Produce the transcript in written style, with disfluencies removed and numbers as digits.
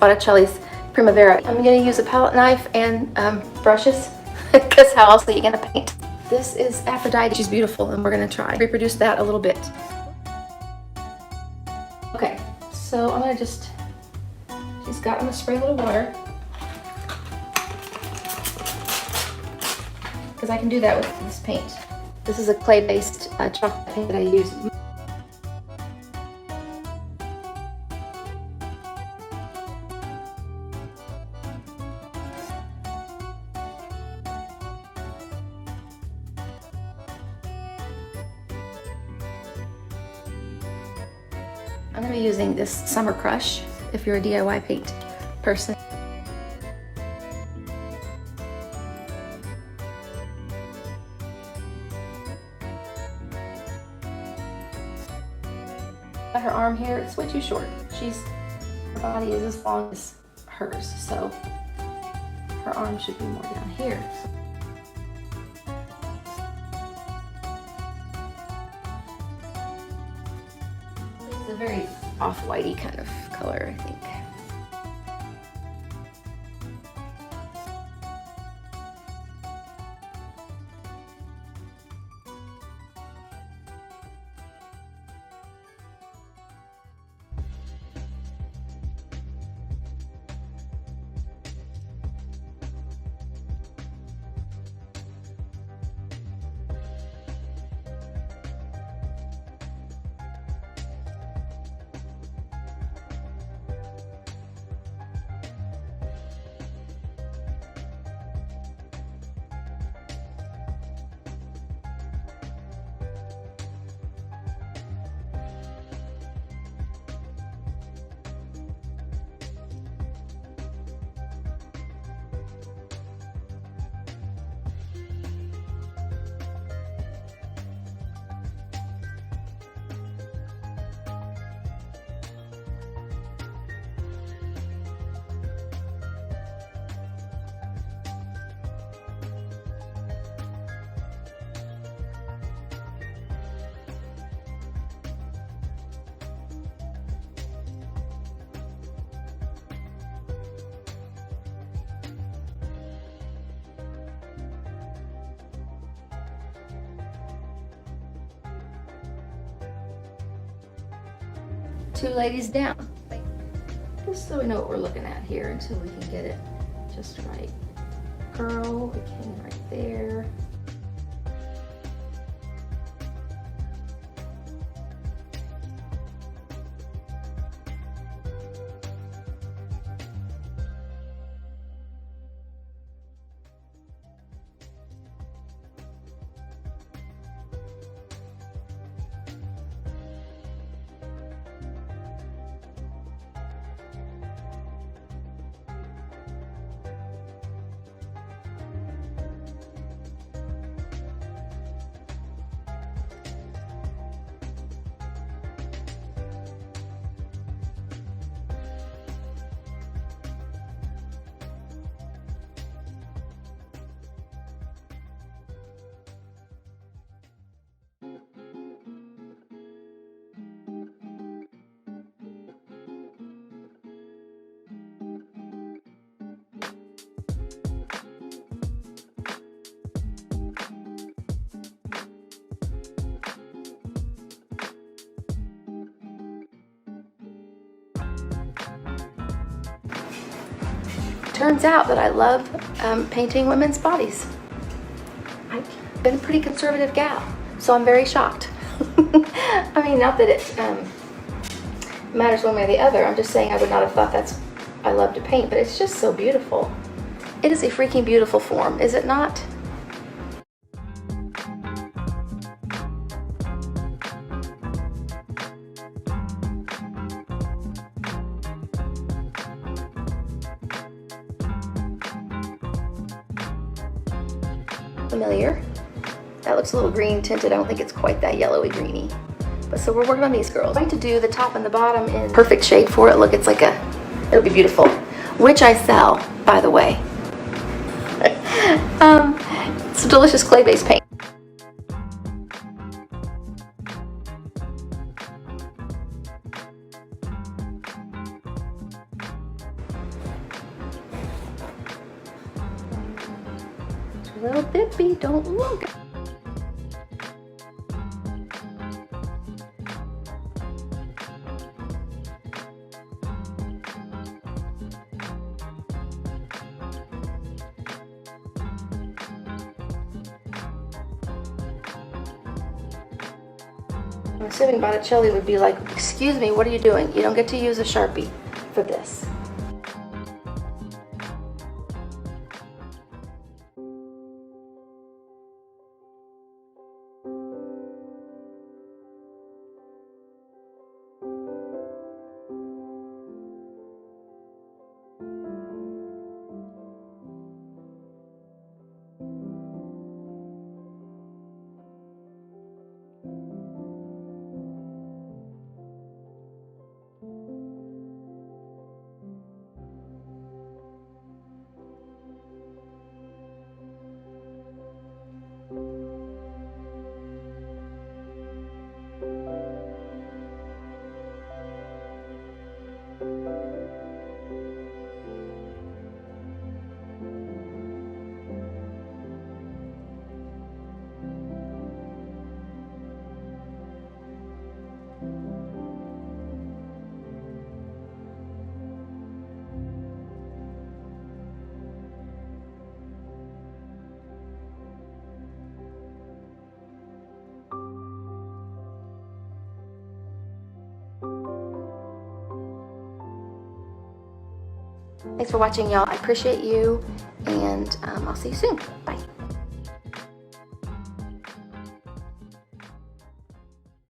Boticelli's Primavera. I'm going to use a palette knife and brushes, because how else are you going to paint? This is Aphrodite. She's beautiful, and we're going to try reproduce that a little bit. Okay, so I'm going to just, I'm going to spray a little water, because I can do that with this paint. This is a clay-based chocolate paint that I use. I'm going to be using this Summer Crush if you're a DIY paint person. Her arm here, it's way too short. Her body is as long as hers, so her arm should be more down here. It's a very off-whitey kind of color, I think. Two ladies down. Just so we know what we're looking at here until we can get it just right. Girl, it came right there. Turns out that I love painting women's bodies. I've been a pretty conservative gal, so I'm very shocked. I mean, not that it matters one way or the other. I'm just saying I would not have thought I love to paint, but it's just so beautiful. It is a freaking beautiful form, is it not? Familiar. That looks a little green tinted. I don't think it's quite that yellowy greeny. But so we're working on these girls. I'm going to do the top and the bottom in perfect shade for it. Look, it's like it'll be beautiful. Which I sell, by the way. It's a delicious clay-based paint. little bippy, don't look. I'm assuming Boticelli would be like, excuse me, what are you doing? You don't get to use a Sharpie for this. Thanks for watching, y'all. I appreciate you, and I'll see you soon. Bye.